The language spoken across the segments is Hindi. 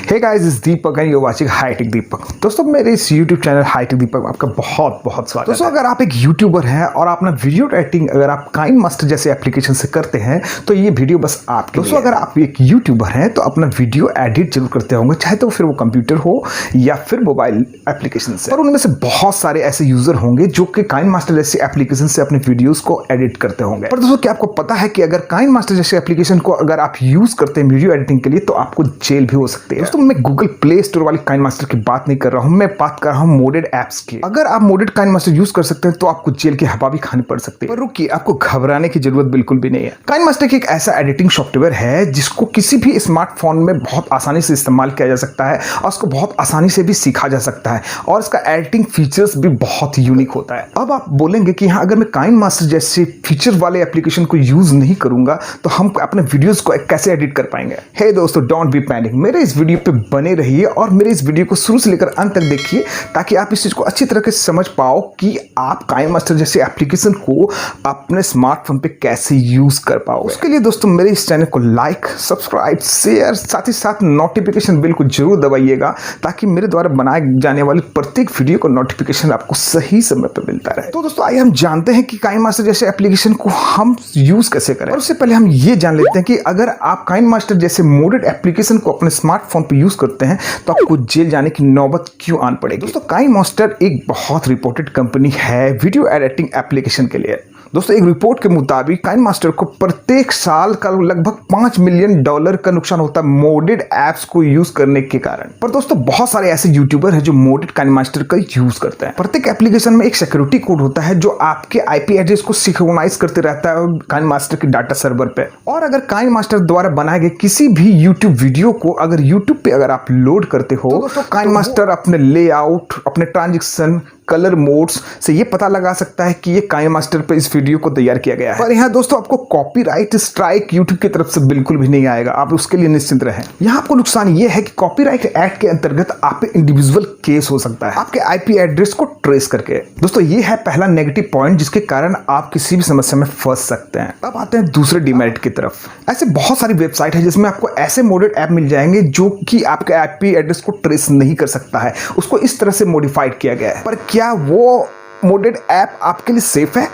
Hey guys, is Deepak and you are watching hitech Deepak. दोस्तों, मेरे इस YouTube चैनल हाईटेक दीपक में आपका बहुत बहुत स्वागत है। दोस्तों, अगर आप एक यूट्यूबर हैं और अपना वीडियो एडिटिंग अगर आप काइन मास्टर जैसे एप्लीकेशन से करते हैं तो ये वीडियो बस आपके लिए। दोस्तों, अगर आप एक यूट्यूबर हैं तो अपना वीडियो एडिट जरूर करते होंगे, चाहे तो फिर वो कंप्यूटर हो या फिर मोबाइल एप्लीकेशन से। पर उनमें से बहुत सारे ऐसे यूजर होंगे जो कि काइन मास्टर जैसे एप्लीकेशन से अपने वीडियोस को एडिट करते होंगे। पर दोस्तों, क्या आपको पता है कि अगर काइन मास्टर जैसे एप्लीकेशन को अगर आप यूज करते हैं वीडियो एडिटिंग के लिए तो आपको जेल भी हो सकती है। दोस्तों, मैं गूगल प्ले स्टोर वाली काइन मास्टर की बात नहीं कर रहा हूं, मैं बात कर रहा हूं मोडेड एप्स की। अगर आप मोडेड काइन मास्टर यूज कर सकते हैं तो आपको जेल की हवा भी खानी पड़ सकती है। पर रुकिए, आपको घबराने की जरूरत बिल्कुल भी नहीं है। काइन मास्टर एक ऐसा एडिटिंग सॉफ्टवेयर है जिसको किसी भी स्मार्टफोन में बहुत आसानी से इस्तेमाल किया जा सकता है और उसको बहुत आसानी से भी सीखा जा सकता है और इसका एडिटिंग फीचर्स भी बहुत यूनिक होता है। अब आप बोलेंगे कि हाँ, अगर मैं काइन मास्टर जैसे फीचर वाले एप्लीकेशन को यूज नहीं करूंगा तो हम अपने वीडियोस को कैसे एडिट कर पाएंगे। हे दोस्तों, डोंट बी पैनिक, मेरे इस वीडियो पे बने रहिए और मेरे इस वीडियो को शुरू से लेकर अंत तक देखिए ताकि आप इस चीज को अच्छी तरह से समझ पाओ कि आप काइन मास्टर जैसे एप्लीकेशन को अपने स्मार्टफोन पे कैसे यूज कर पाओ। उसके लिए दोस्तों मेरे इस चैनल को लाइक, सब्सक्राइब, शेयर, साथ ही साथ नोटिफिकेशन बिल को जरूर दबाइएगा ताकि मेरे द्वारा बनाए जाने वाली प्रत्येक वीडियो का नोटिफिकेशन आपको सही समय पर मिलता रहे। तो दोस्तों, आइए हम जानते हैं कि काइन मास्टर जैसे एप्लीकेशन को हम यूज कैसे करें। और उससे पहले हम ये जान लेते हैं कि अगर आप काइन मास्टर जैसे मोडेड एप्लीकेशन को अपने स्मार्टफोन पे यूज करते हैं तो आपको जेल जाने की नौबत क्यों आन पड़ेगी। दोस्तों, काइन मास्टर एक बहुत रिपोर्टेड कंपनी है वीडियो एडिटिंग एप्लीकेशन के लिए। दोस्तों, एक रिपोर्ट के मुताबिक काइन मास्टर को प्रत्येक साल का लगभग $5 मिलियन का नुकसान होता है मोडेड एप्स को यूज करने के कारण। पर दोस्तों, बहुत सारे ऐसे यूट्यूबर हैं जो मोडेड काइन मास्टर का यूज करते हैं। प्रत्येक एप्लीकेशन में एक सिक्योरिटी कोड होता है जो आपके आईपी एड्रेस को सिंक्रोनाइज करते रहता है काइन मास्टर के डाटा सर्वर पे। और अगर काइन मास्टर द्वारा बनाए गए किसी भी यूट्यूब वीडियो को अगर यूट्यूब पे अगर आप लोड करते हो तो दोस्तों काइन मास्टर अपने लेआउट, अपने ट्रांजेक्शन, कलर मोड्स से ये पता लगा सकता है कि ये काइन मास्टर पे इस वीडियो को तैयार किया गया है। पर यहाँ दोस्तों आपको कॉपीराइट स्ट्राइक यूट्यूब की तरफ से बिल्कुल भी नहीं आएगा, आप उसके लिए निश्चिंत रहें। यहाँ आपको नुकसान ये है कि कॉपीराइट एक्ट के अंतर्गत आप पे इंडिविजुअल केस हो सकता है आपके आईपी एड्रेस को ट्रेस करके। दोस्तों, ये है पहला नेगेटिव पॉइंट जिसके कारण आप किसी भी समस्या में फंस सकते हैं। अब आते हैं दूसरे डिमेरिट की तरफ। ऐसे बहुत सारी वेबसाइट है जिसमें आपको ऐसे मोडेड ऐप मिल जाएंगे जो कि आपके आईपी एड्रेस को ट्रेस नहीं कर सकता है, उसको इस तरह से मॉडिफाइड किया गया है। पर क्या वो मोडेड ऐप आपके लिए सेफ है?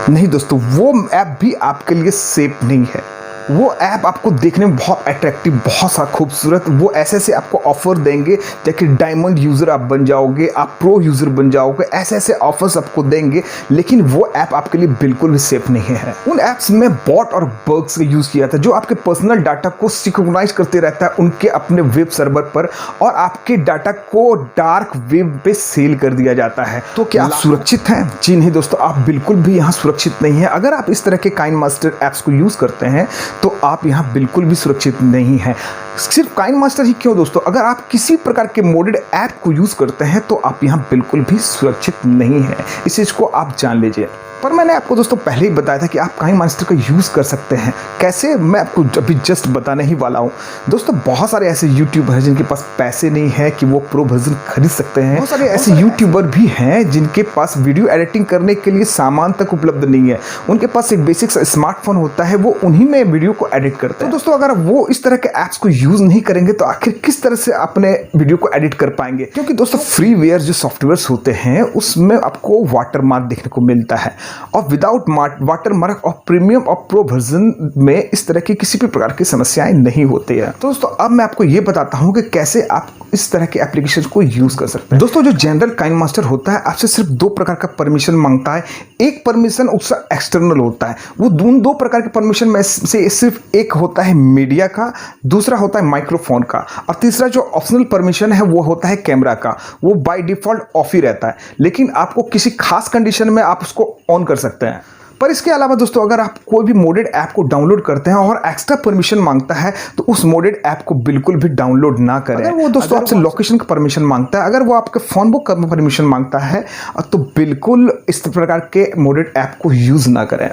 नहीं दोस्तों, वो ऐप भी आपके लिए सेफ नहीं है। वो ऐप आपको देखने में बहुत अट्रैक्टिव, बहुत सा खूबसूरत, वो ऐसे आपको ऑफर देंगे ताकि डायमंड यूजर आप बन जाओगे, आप प्रो यूजर बन जाओगे, ऐसे ऑफर्स आपको देंगे। लेकिन वो ऐप आपके लिए बिल्कुल भी सेफ नहीं है। उन ऐप्स में बॉट और बग्स का यूज किया था जो आपके पर्सनल डाटा को सिंक्रोनाइज करते रहता है उनके अपने वेब सर्वर पर और आपके डाटा को डार्क वेब पे सेल कर दिया जाता है। तो क्या आप सुरक्षित हैं? जी नहीं दोस्तों, आप बिल्कुल भी यहाँ सुरक्षित नहीं है। अगर आप इस तरह के काइन मास्टर ऐप्स को यूज करते हैं तो आप यहाँ बिल्कुल भी सुरक्षित नहीं हैं। सिर्फ काइन मास्टर ही क्यों दोस्तों, अगर आप किसी प्रकार के मोडेड ऐप को यूज करते हैं तो आप यहाँ बिल्कुल भी सुरक्षित नहीं हैं। इस चीज को आप जान लीजिए। पर मैंने आपको दोस्तों पहले ही बताया था कि आप काइन मास्टर का यूज कर सकते हैं कैसे, मैं आपको अभी जस्ट बताने ही वाला हूँ। दोस्तों, बहुत सारे ऐसे यूट्यूबर हैं जिनके पास पैसे नहीं है कि वो प्रो वर्जन खरीद सकते हैं। बहुत सारे ऐसे यूट्यूबर भी हैं जिनके पास वीडियो एडिटिंग करने के लिए सामान तक उपलब्ध नहीं है। उनके पास एक बेसिक स्मार्टफोन होता है, वो उन्हीं में वीडियो को एडिट करते हैं। तो दोस्तों, अगर वो इस तरह के ऐप्स को यूज नहीं करेंगे तो आखिर किस तरह से अपने वीडियो को एडिट कर पाएंगे? क्योंकि दोस्तों फ्रीवेयर जो सॉफ्टवेयर होते हैं उसमें आपको वाटरमार्क देखने को मिलता है और विदाउट वाटरमार्क और प्रीमियम और प्रो वर्जन में इस तरह की किसी भी प्रकार की समस्याएं नहीं होती है। तो दोस्तों, अब मैं आपको ये बताता हूं कि कैसे आप इस तरह के एप्लीकेशन को यूज कर सकते हैं। दोस्तों, जो जनरल काइन मास्टर होता है आपसे सिर्फ 2 प्रकार का परमिशन मांगता है। एक परमिशन उसका एक्सटर्नल होता है, वो दो प्रकार के परमिशन में से सिर्फ एक होता है मीडिया का, दूसरा होता है माइक्रोफोन का और तीसरा जो ऑप्शनल परमिशन है वो होता है कैमरा का। वो बाय डिफॉल्ट ऑफ ही रहता है, लेकिन आपको किसी खास कंडीशन में आप उसको ऑन कर सकते हैं। पर इसके अलावा दोस्तों, अगर आप कोई भी मोडेड ऐप को डाउनलोड करते हैं और एक्स्ट्रा परमिशन मांगता है तो उस मोडेड ऐप को बिल्कुल भी डाउनलोड ना करें। अगर वो दोस्तों आपसे लोकेशन का परमिशन मांगता है, अगर वो आपके फोन बुक का परमिशन मांगता है तो बिल्कुल इस प्रकार के मोडेड ऐप को यूज ना करें।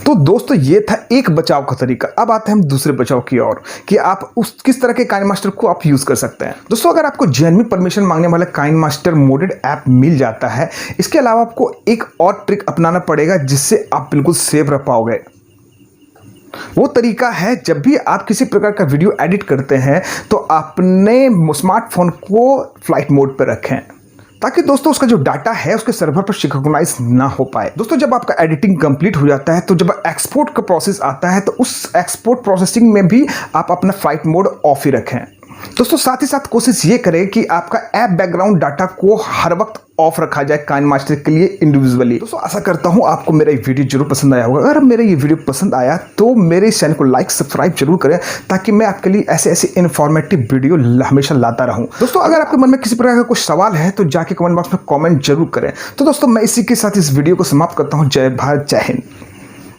तो दोस्तों, ये था एक बचाव का तरीका। अब आते हैं हम दूसरे बचाव की ओर कि आप उस किस तरह के काइन मास्टर को आप यूज कर सकते हैं। दोस्तों, अगर आपको जेन्युइन परमिशन मांगने वाला काइन मास्टर मोडेड ऐप मिल जाता है, इसके अलावा आपको एक और ट्रिक अपनाना पड़ेगा जिससे आप बिल्कुल सेफ रह पाओगे। वो तरीका है जब भी आप किसी प्रकार का वीडियो एडिट करते हैं तो अपने स्मार्टफोन को फ्लाइट मोड पर रखें, ताकि दोस्तों उसका जो डाटा है उसके सर्वर पर सिंक्रोनाइज ना हो पाए। दोस्तों जब आपका एडिटिंग कंप्लीट हो जाता है तो जब एक्सपोर्ट का प्रोसेस आता है तो उस एक्सपोर्ट प्रोसेसिंग में भी आप अपना फ्लाइट मोड ऑफ ही रखें। दोस्तों साथ ही साथ कोशिश ये करें कि आपका ऐप बैकग्राउंड डाटा को हर वक्त ऑफ रखा जाए काइनमास्टर के लिए इंडिविजुअली। दोस्तों आशा करता हूँ आपको मेरा ये वीडियो जरूर पसंद आया होगा। अगर मेरा ये वीडियो पसंद आया तो मेरे इस चैनल को लाइक सब्सक्राइब जरूर करें, ताकि मैं आपके लिए ऐसे ऐसे इन्फॉर्मेटिव वीडियो हमेशा लाता रहूं। दोस्तों अगर आपके मन में किसी प्रकार का कुछ सवाल है तो जाके कमेंट बॉक्स में कॉमेंट जरूर करें। तो दोस्तों मैं इसी के साथ इस वीडियो को समाप्त करता हूँ। जय भारत, जय हिंद।